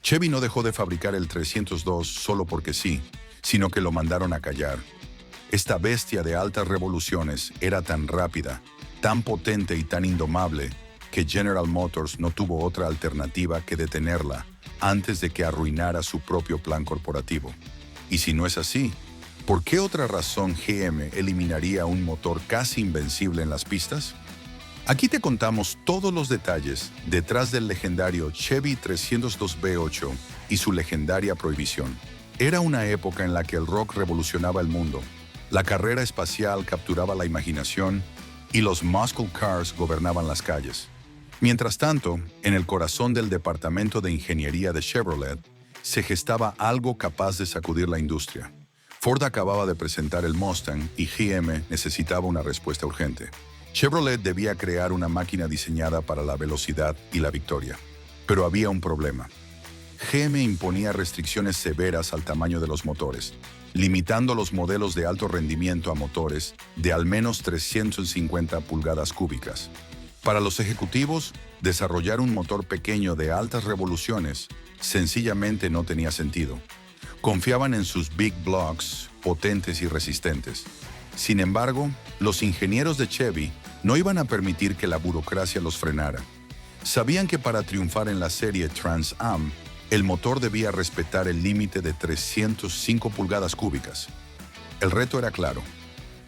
Chevy no dejó de fabricar el 302 solo porque sí, sino que lo mandaron a callar. Esta bestia de altas revoluciones era tan rápida, tan potente y tan indomable que General Motors no tuvo otra alternativa que detenerla antes de que arruinara su propio plan corporativo. Y si no es así, ¿por qué otra razón GM eliminaría un motor casi invencible en las pistas? Aquí te contamos todos los detalles detrás del legendario Chevy 302 V8 y su legendaria prohibición. Era una época en la que el rock revolucionaba el mundo, la carrera espacial capturaba la imaginación y los muscle cars gobernaban las calles. Mientras tanto, en el corazón del departamento de ingeniería de Chevrolet, se gestaba algo capaz de sacudir la industria. Ford acababa de presentar el Mustang y GM necesitaba una respuesta urgente. Chevrolet debía crear una máquina diseñada para la velocidad y la victoria. Pero había un problema. GM imponía restricciones severas al tamaño de los motores, limitando los modelos de alto rendimiento a motores de al menos 350 pulgadas cúbicas. Para los ejecutivos, desarrollar un motor pequeño de altas revoluciones sencillamente no tenía sentido. Confiaban en sus big blocks, potentes y resistentes. Sin embargo, los ingenieros de Chevy no iban a permitir que la burocracia los frenara. Sabían que para triunfar en la serie Trans Am, el motor debía respetar el límite de 305 pulgadas cúbicas. El reto era claro: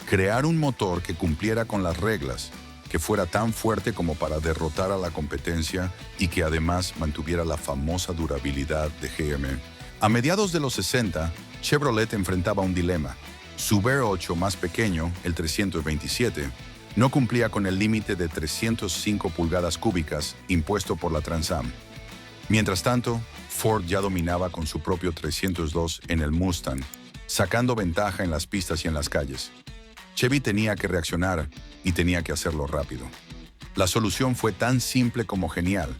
crear un motor que cumpliera con las reglas, que fuera tan fuerte como para derrotar a la competencia y que además mantuviera la famosa durabilidad de GM. A mediados de los 60, Chevrolet enfrentaba un dilema. Su V8 más pequeño, el 327, no cumplía con el límite de 305 pulgadas cúbicas impuesto por la Trans Am. Mientras tanto, Ford ya dominaba con su propio 302 en el Mustang, sacando ventaja en las pistas y en las calles. Chevy tenía que reaccionar y tenía que hacerlo rápido. La solución fue tan simple como genial: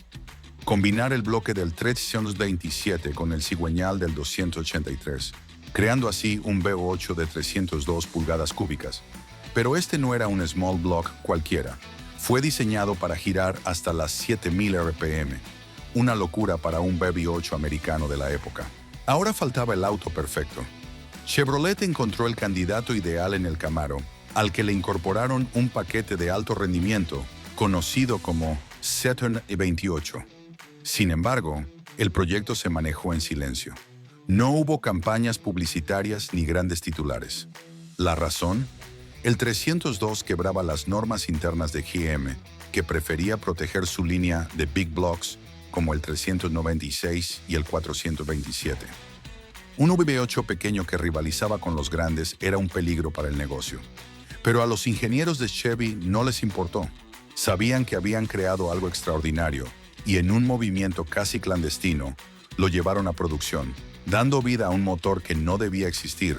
combinar el bloque del 327 con el cigüeñal del 283, creando así un V8 de 302 pulgadas cúbicas. Pero este no era un small block cualquiera. Fue diseñado para girar hasta las 7000 RPM, una locura para un V8 americano de la época. Ahora faltaba el auto perfecto. Chevrolet encontró el candidato ideal en el Camaro, al que le incorporaron un paquete de alto rendimiento conocido como Saturn 28. Sin embargo, el proyecto se manejó en silencio. No hubo campañas publicitarias ni grandes titulares. ¿La razón? El 302 quebraba las normas internas de GM, que prefería proteger su línea de big blocks como el 396 y el 427. Un V8 pequeño que rivalizaba con los grandes era un peligro para el negocio. Pero a los ingenieros de Chevy no les importó. Sabían que habían creado algo extraordinario y en un movimiento casi clandestino lo llevaron a producción, dando vida a un motor que no debía existir,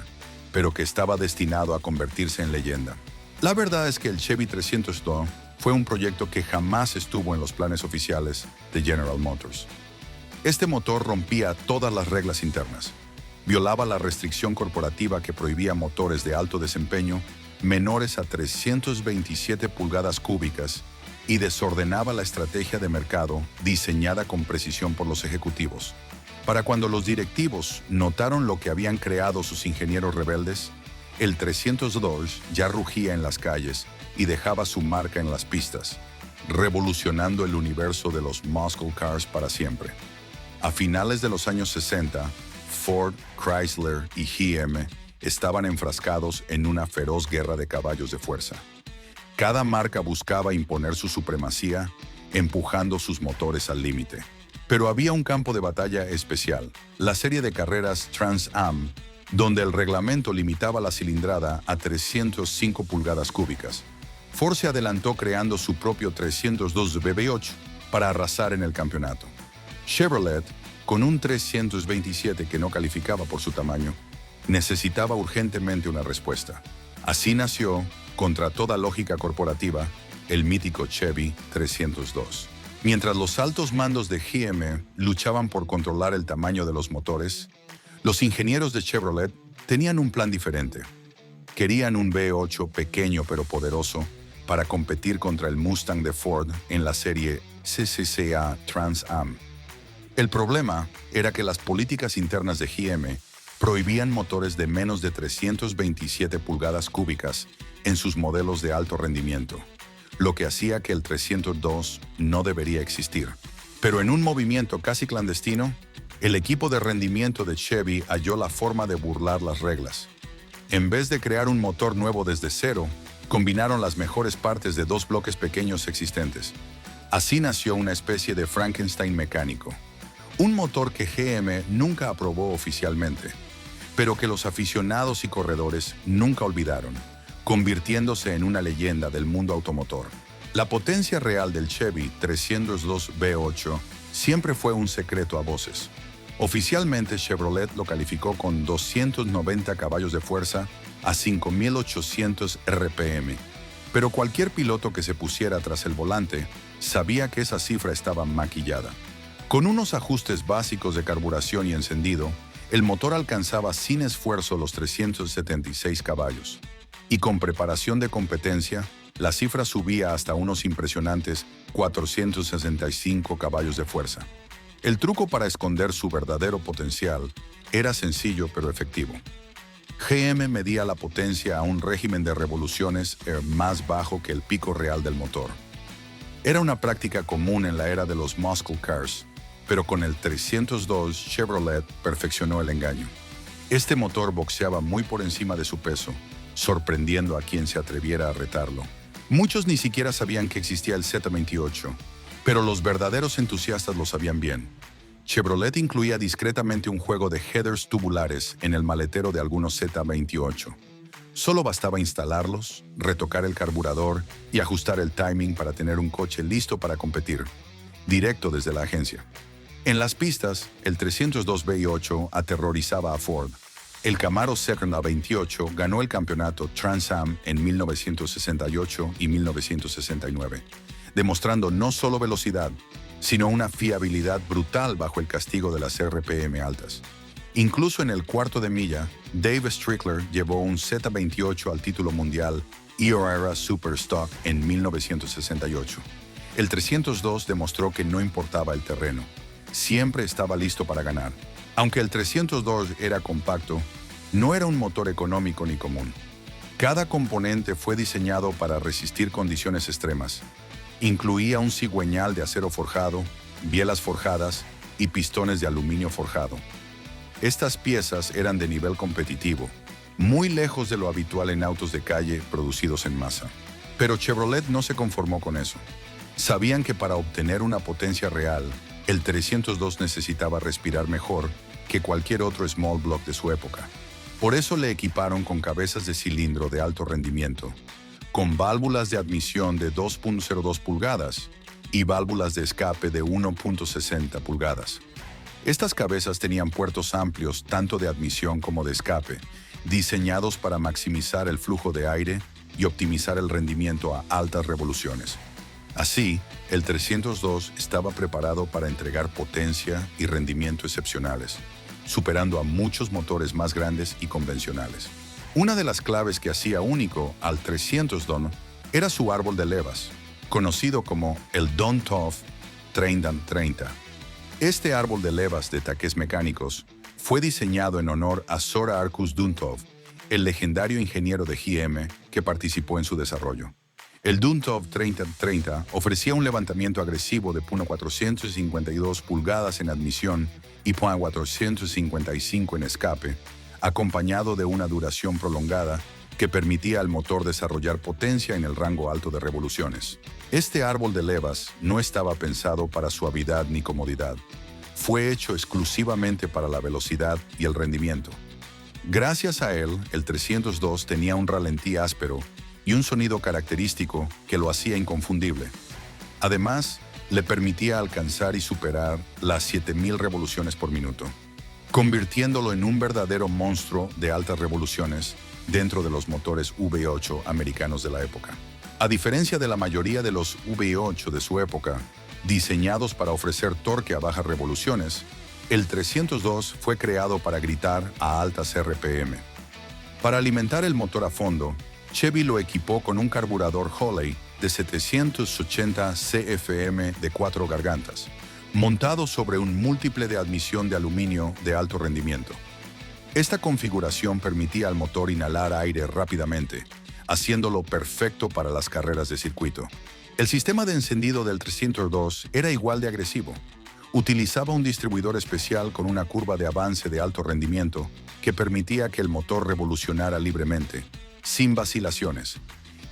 pero que estaba destinado a convertirse en leyenda. La verdad es que el Chevy 302 fue un proyecto que jamás estuvo en los planes oficiales de General Motors. Este motor rompía todas las reglas internas. Violaba la restricción corporativa que prohibía motores de alto desempeño menores a 327 pulgadas cúbicas y desordenaba la estrategia de mercado diseñada con precisión por los ejecutivos. Para cuando los directivos notaron lo que habían creado sus ingenieros rebeldes, el 302 ya rugía en las calles y dejaba su marca en las pistas, revolucionando el universo de los muscle cars para siempre. A finales de los años 60, Ford, Chrysler y GM estaban enfrascados en una feroz guerra de caballos de fuerza. Cada marca buscaba imponer su supremacía, empujando sus motores al límite. Pero había un campo de batalla especial, la serie de carreras Trans Am, donde el reglamento limitaba la cilindrada a 305 pulgadas cúbicas. Ford se adelantó creando su propio 302 V8 para arrasar en el campeonato. Chevrolet, con un 327 que no calificaba por su tamaño, necesitaba urgentemente una respuesta. Así nació, contra toda lógica corporativa, el mítico Chevy 302. Mientras los altos mandos de GM luchaban por controlar el tamaño de los motores, los ingenieros de Chevrolet tenían un plan diferente. Querían un V8 pequeño pero poderoso para competir contra el Mustang de Ford en la serie CCCA Trans Am. El problema era que las políticas internas de GM prohibían motores de menos de 327 pulgadas cúbicas en sus modelos de alto rendimiento, lo que hacía que el 302 no debería existir. Pero en un movimiento casi clandestino, el equipo de rendimiento de Chevy halló la forma de burlar las reglas. En vez de crear un motor nuevo desde cero, combinaron las mejores partes de dos bloques pequeños existentes. Así nació una especie de Frankenstein mecánico. Un motor que GM nunca aprobó oficialmente, pero que los aficionados y corredores nunca olvidaron, convirtiéndose en una leyenda del mundo automotor. La potencia real del Chevy 302 V8 siempre fue un secreto a voces. Oficialmente Chevrolet lo calificó con 290 caballos de fuerza a 5.800 RPM, pero cualquier piloto que se pusiera tras el volante sabía que esa cifra estaba maquillada. Con unos ajustes básicos de carburación y encendido, el motor alcanzaba sin esfuerzo los 376 caballos. Y con preparación de competencia, la cifra subía hasta unos impresionantes 465 caballos de fuerza. El truco para esconder su verdadero potencial era sencillo pero efectivo. GM medía la potencia a un régimen de revoluciones más bajo que el pico real del motor. Era una práctica común en la era de los muscle cars, pero con el 302 Chevrolet perfeccionó el engaño. Este motor boxeaba muy por encima de su peso, sorprendiendo a quien se atreviera a retarlo. Muchos ni siquiera sabían que existía el Z28, pero los verdaderos entusiastas lo sabían bien. Chevrolet incluía discretamente un juego de headers tubulares en el maletero de algunos Z28. Solo bastaba instalarlos, retocar el carburador y ajustar el timing para tener un coche listo para competir, directo desde la agencia. En las pistas, el 302 V8 aterrorizaba a Ford. El Camaro Sedona 28 ganó el campeonato Trans Am en 1968 y 1969, demostrando no solo velocidad, sino una fiabilidad brutal bajo el castigo de las RPM altas. Incluso en el cuarto de milla, Dave Strickler llevó un Z28 al título mundial Euro-Era Superstock en 1968. El 302 demostró que no importaba el terreno, siempre estaba listo para ganar. Aunque el 302 era compacto, no era un motor económico ni común. Cada componente fue diseñado para resistir condiciones extremas. Incluía un cigüeñal de acero forjado, bielas forjadas y pistones de aluminio forjado. Estas piezas eran de nivel competitivo, muy lejos de lo habitual en autos de calle producidos en masa. Pero Chevrolet no se conformó con eso. Sabían que para obtener una potencia real, el 302 necesitaba respirar mejor que cualquier otro small block de su época. Por eso le equiparon con cabezas de cilindro de alto rendimiento, con válvulas de admisión de 2.02 pulgadas y válvulas de escape de 1.60 pulgadas. Estas cabezas tenían puertos amplios tanto de admisión como de escape, diseñados para maximizar el flujo de aire y optimizar el rendimiento a altas revoluciones. Así, el 302 estaba preparado para entregar potencia y rendimiento excepcionales, superando a muchos motores más grandes y convencionales. Una de las claves que hacía único al 302 era su árbol de levas, conocido como el Duntov 3030. Este árbol de levas de taques mecánicos fue diseñado en honor a Zora Arkus Duntov, el legendario ingeniero de GM que participó en su desarrollo. El Duntov 3030 ofrecía un levantamiento agresivo de 452 pulgadas en admisión y 455 en escape, acompañado de una duración prolongada que permitía al motor desarrollar potencia en el rango alto de revoluciones. Este árbol de levas no estaba pensado para suavidad ni comodidad. Fue hecho exclusivamente para la velocidad y el rendimiento. Gracias a él, el 302 tenía un ralentí áspero y un sonido característico que lo hacía inconfundible. Además, le permitía alcanzar y superar las 7.000 revoluciones por minuto, convirtiéndolo en un verdadero monstruo de altas revoluciones dentro de los motores V8 americanos de la época. A diferencia de la mayoría de los V8 de su época, diseñados para ofrecer torque a bajas revoluciones, el 302 fue creado para gritar a altas RPM. Para alimentar el motor a fondo, Chevy lo equipó con un carburador Holley de 780 CFM de 4 gargantas, montado sobre un múltiple de admisión de aluminio de alto rendimiento. Esta configuración permitía al motor inhalar aire rápidamente, haciéndolo perfecto para las carreras de circuito. El sistema de encendido del 302 era igual de agresivo. Utilizaba un distribuidor especial con una curva de avance de alto rendimiento que permitía que el motor revolucionara libremente, sin vacilaciones.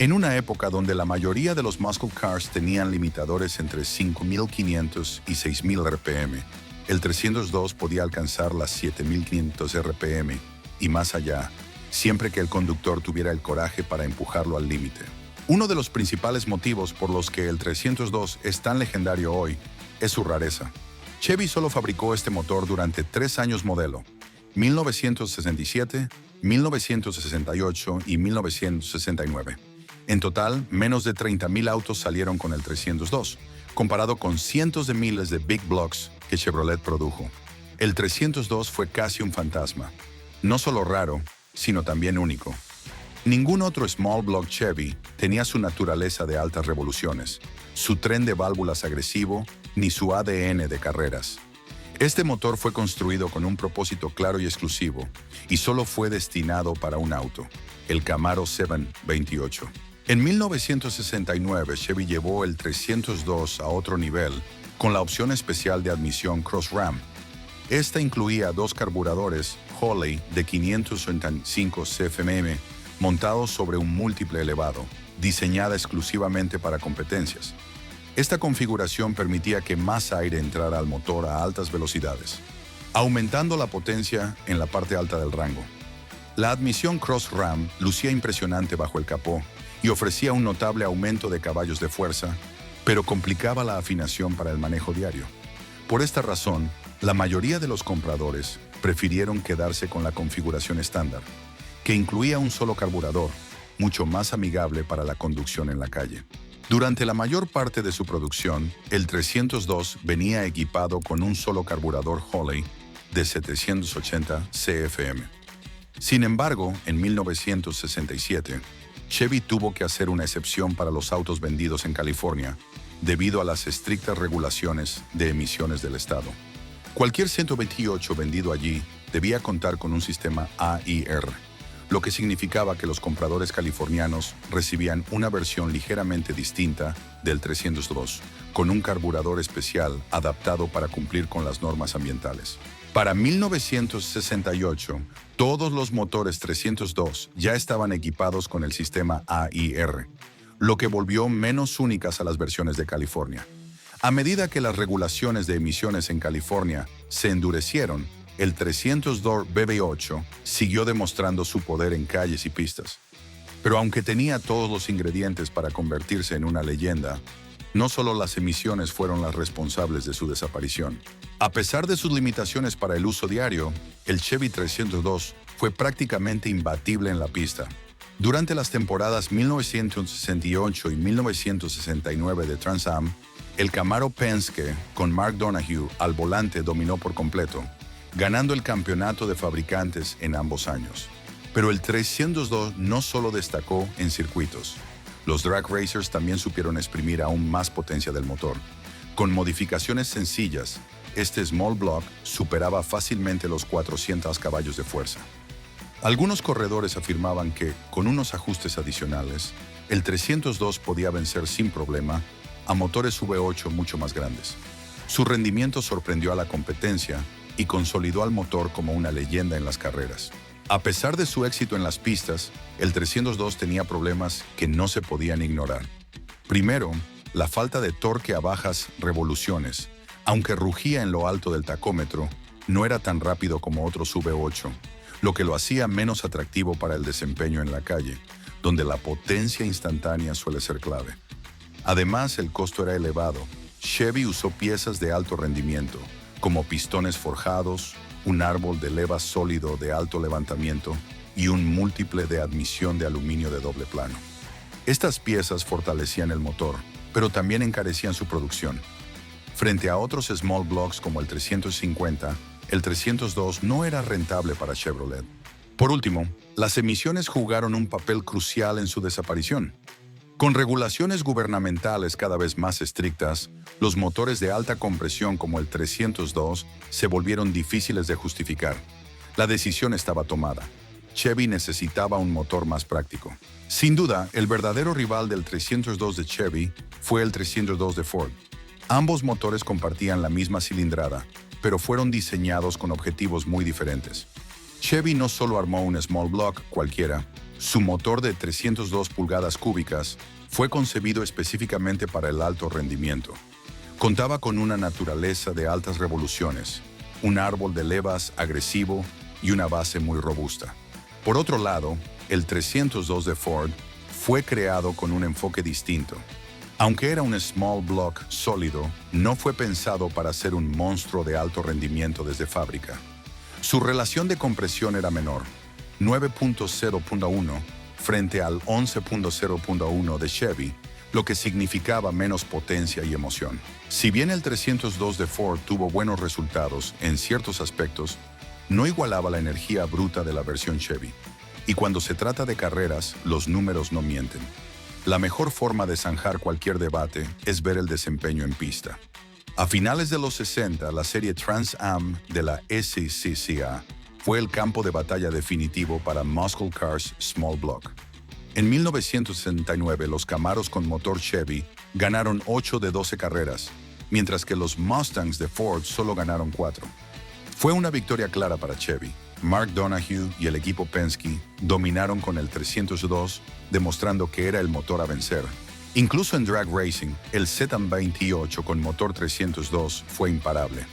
En una época donde la mayoría de los muscle cars tenían limitadores entre 5.500 y 6.000 RPM, el 302 podía alcanzar las 7.500 RPM y más allá, siempre que el conductor tuviera el coraje para empujarlo al límite. Uno de los principales motivos por los que el 302 es tan legendario hoy es su rareza. Chevy solo fabricó este motor durante 3 años modelo, 1967, 1968 y 1969. En total, menos de 30.000 autos salieron con el 302, comparado con cientos de miles de big blocks que Chevrolet produjo. El 302 fue casi un fantasma, no solo raro, sino también único. Ningún otro small block Chevy tenía su naturaleza de altas revoluciones, su tren de válvulas agresivo, ni su ADN de carreras. Este motor fue construido con un propósito claro y exclusivo, y solo fue destinado para un auto, el Camaro 728. En 1969, Chevy llevó el 302 a otro nivel con la opción especial de admisión Cross Ram. Esta incluía 2 carburadores Holley de 585 CFM montados sobre un múltiple elevado, diseñada exclusivamente para competencias. Esta configuración permitía que más aire entrara al motor a altas velocidades, aumentando la potencia en la parte alta del rango. La admisión Cross Ram lucía impresionante bajo el capó y ofrecía un notable aumento de caballos de fuerza, pero complicaba la afinación para el manejo diario. Por esta razón, la mayoría de los compradores prefirieron quedarse con la configuración estándar, que incluía un solo carburador, mucho más amigable para la conducción en la calle. Durante la mayor parte de su producción, el 302 venía equipado con un solo carburador Holley de 780 CFM. Sin embargo, en 1967, Chevy tuvo que hacer una excepción para los autos vendidos en California debido a las estrictas regulaciones de emisiones del estado. Cualquier 128 vendido allí debía contar con un sistema AIR, lo que significaba que los compradores californianos recibían una versión ligeramente distinta del 302, con un carburador especial adaptado para cumplir con las normas ambientales. Para 1968, todos los motores 302 ya estaban equipados con el sistema AIR, lo que volvió menos únicas a las versiones de California. A medida que las regulaciones de emisiones en California se endurecieron, el 302 BB8 siguió demostrando su poder en calles y pistas. Pero aunque tenía todos los ingredientes para convertirse en una leyenda, no solo las emisiones fueron las responsables de su desaparición. A pesar de sus limitaciones para el uso diario, el Chevy 302 fue prácticamente imbatible en la pista. Durante las temporadas 1968 y 1969 de Trans Am, el Camaro Penske, con Mark Donohue al volante, dominó por completo, ganando el campeonato de fabricantes en ambos años. Pero el 302 no solo destacó en circuitos. Los drag racers también supieron exprimir aún más potencia del motor. Con modificaciones sencillas, este small block superaba fácilmente los 400 caballos de fuerza. Algunos corredores afirmaban que, con unos ajustes adicionales, el 302 podía vencer sin problema a motores V8 mucho más grandes. Su rendimiento sorprendió a la competencia y consolidó al motor como una leyenda en las carreras. A pesar de su éxito en las pistas, el 302 tenía problemas que no se podían ignorar. Primero, la falta de torque a bajas revoluciones. Aunque rugía en lo alto del tacómetro, no era tan rápido como otros V8, lo que lo hacía menos atractivo para el desempeño en la calle, donde la potencia instantánea suele ser clave. Además, el costo era elevado. Chevy usó piezas de alto rendimiento, como pistones forjados, un árbol de leva sólido de alto levantamiento y un múltiple de admisión de aluminio de doble plano. Estas piezas fortalecían el motor, pero también encarecían su producción. Frente a otros small blocks como el 350, el 302 no era rentable para Chevrolet. Por último, las emisiones jugaron un papel crucial en su desaparición. Con regulaciones gubernamentales cada vez más estrictas, los motores de alta compresión como el 302 se volvieron difíciles de justificar. La decisión estaba tomada. Chevy necesitaba un motor más práctico. Sin duda, el verdadero rival del 302 de Chevy fue el 302 de Ford. Ambos motores compartían la misma cilindrada, pero fueron diseñados con objetivos muy diferentes. Chevy no solo armó un small block cualquiera, su motor de 302 pulgadas cúbicas fue concebido específicamente para el alto rendimiento. Contaba con una naturaleza de altas revoluciones, un árbol de levas agresivo y una base muy robusta. Por otro lado, el 302 de Ford fue creado con un enfoque distinto. Aunque era un small block sólido, no fue pensado para ser un monstruo de alto rendimiento desde fábrica. Su relación de compresión era menor, 9.0.1 frente al 11.0.1 de Chevy, lo que significaba menos potencia y emoción. Si bien el 302 de Ford tuvo buenos resultados en ciertos aspectos, no igualaba la energía bruta de la versión Chevy. Y cuando se trata de carreras, los números no mienten. La mejor forma de zanjar cualquier debate es ver el desempeño en pista. A finales de los 60, la serie Trans Am de la SCCA fue el campo de batalla definitivo para Muscle Cars Small Block. En 1969, los Camaros con motor Chevy ganaron 8 de 12 carreras, mientras que los Mustangs de Ford solo ganaron 4. Fue una victoria clara para Chevy. Mark Donohue y el equipo Penske dominaron con el 302, demostrando que era el motor a vencer. Incluso en drag racing, el Z28 con motor 302 fue imparable.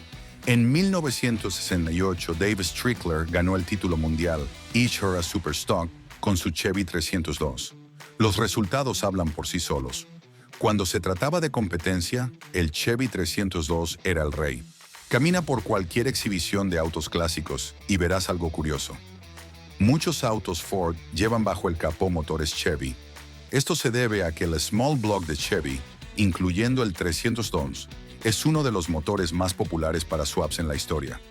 En 1968, Dave Strickler ganó el título mundial Each Her a Superstock con su Chevy 302. Los resultados hablan por sí solos. Cuando se trataba de competencia, el Chevy 302 era el rey. Camina por cualquier exhibición de autos clásicos y verás algo curioso. Muchos autos Ford llevan bajo el capó motores Chevy. Esto se debe a que el small block de Chevy, incluyendo el 302, es uno de los motores más populares para swaps en la historia.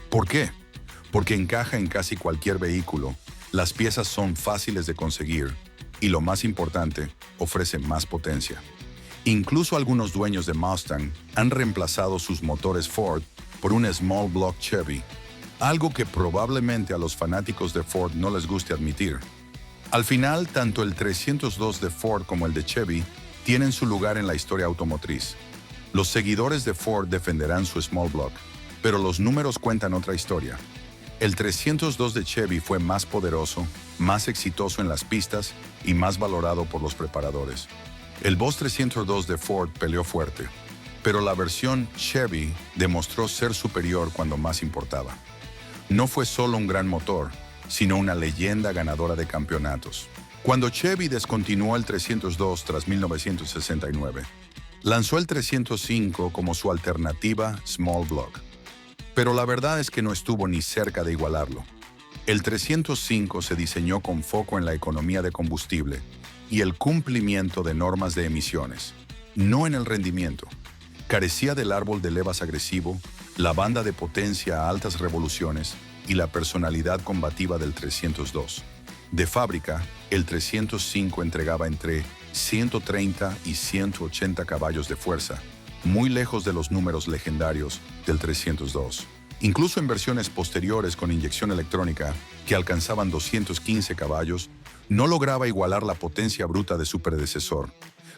¿Por qué? Porque encaja en casi cualquier vehículo, las piezas son fáciles de conseguir y, lo más importante, ofrece más potencia. Incluso algunos dueños de Mustang han reemplazado sus motores Ford por un small block Chevy, algo que probablemente a los fanáticos de Ford no les guste admitir. Al final, tanto el 302 de Ford como el de Chevy tienen su lugar en la historia automotriz. Los seguidores de Ford defenderán su small block, pero los números cuentan otra historia. El 302 de Chevy fue más poderoso, más exitoso en las pistas y más valorado por los preparadores. El Boss 302 de Ford peleó fuerte, pero la versión Chevy demostró ser superior cuando más importaba. No fue solo un gran motor, sino una leyenda ganadora de campeonatos. Cuando Chevy descontinuó el 302 tras 1969, lanzó el 305 como su alternativa small block. Pero la verdad es que no estuvo ni cerca de igualarlo. El 305 se diseñó con foco en la economía de combustible y el cumplimiento de normas de emisiones, no en el rendimiento. Carecía del árbol de levas agresivo, la banda de potencia a altas revoluciones y la personalidad combativa del 302. De fábrica, el 305 entregaba entre 130 y 180 caballos de fuerza, muy lejos de los números legendarios del 302. Incluso en versiones posteriores con inyección electrónica, que alcanzaban 215 caballos, no lograba igualar la potencia bruta de su predecesor.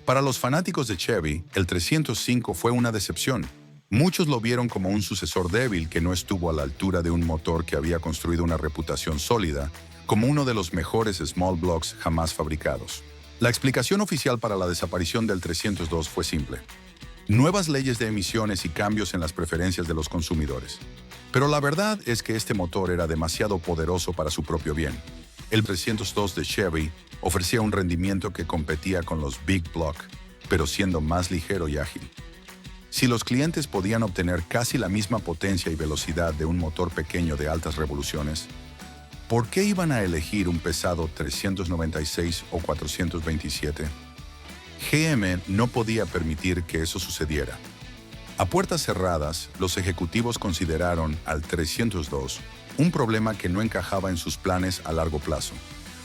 Para los fanáticos de Chevy, el 305 fue una decepción. Muchos lo vieron como un sucesor débil que no estuvo a la altura de un motor que había construido una reputación sólida, como uno de los mejores small blocks jamás fabricados. La explicación oficial para la desaparición del 302 fue simple: nuevas leyes de emisiones y cambios en las preferencias de los consumidores. Pero la verdad es que este motor era demasiado poderoso para su propio bien. El 302 de Chevy ofrecía un rendimiento que competía con los Big Block, pero siendo más ligero y ágil. Si los clientes podían obtener casi la misma potencia y velocidad de un motor pequeño de altas revoluciones, ¿por qué iban a elegir un pesado 396 o 427? GM no podía permitir que eso sucediera. A puertas cerradas, los ejecutivos consideraron al 302 un problema que no encajaba en sus planes a largo plazo,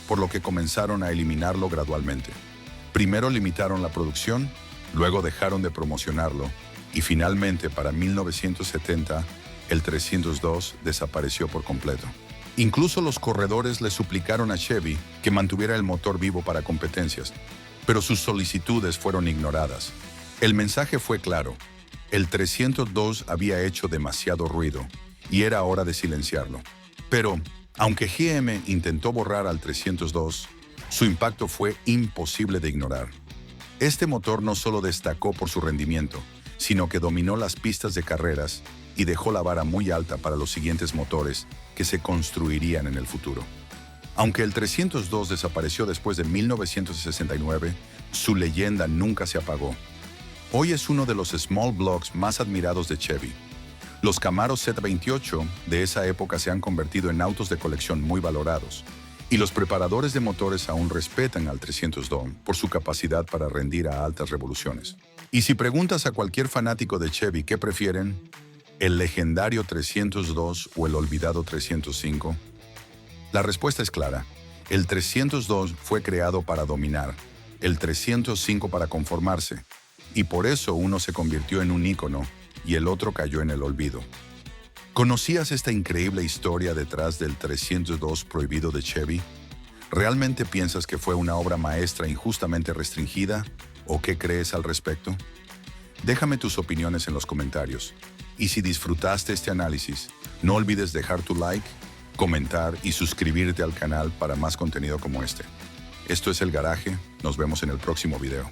por lo que comenzaron a eliminarlo gradualmente. Primero limitaron la producción, luego dejaron de promocionarlo y finalmente para 1970 el 302 desapareció por completo. Incluso los corredores le suplicaron a Chevy que mantuviera el motor vivo para competencias, pero sus solicitudes fueron ignoradas. El mensaje fue claro: el 302 había hecho demasiado ruido y era hora de silenciarlo. Pero, aunque GM intentó borrar al 302, su impacto fue imposible de ignorar. Este motor no solo destacó por su rendimiento, sino que dominó las pistas de carreras y dejó la vara muy alta para los siguientes motores que se construirían en el futuro. Aunque el 302 desapareció después de 1969, su leyenda nunca se apagó. Hoy es uno de los small blocks más admirados de Chevy. Los Camaro Z28 de esa época se han convertido en autos de colección muy valorados, y los preparadores de motores aún respetan al 302 por su capacidad para rendir a altas revoluciones. Y si preguntas a cualquier fanático de Chevy qué prefieren, ¿el legendario 302 o el olvidado 305? La respuesta es clara. El 302 fue creado para dominar, el 305 para conformarse, y por eso uno se convirtió en un ícono y el otro cayó en el olvido. ¿Conocías esta increíble historia detrás del 302 prohibido de Chevy? ¿Realmente piensas que fue una obra maestra injustamente restringida? ¿O qué crees al respecto? Déjame tus opiniones en los comentarios. Y si disfrutaste este análisis, no olvides dejar tu like, comentar y suscribirte al canal para más contenido como este. Esto es El Garaje, nos vemos en el próximo video.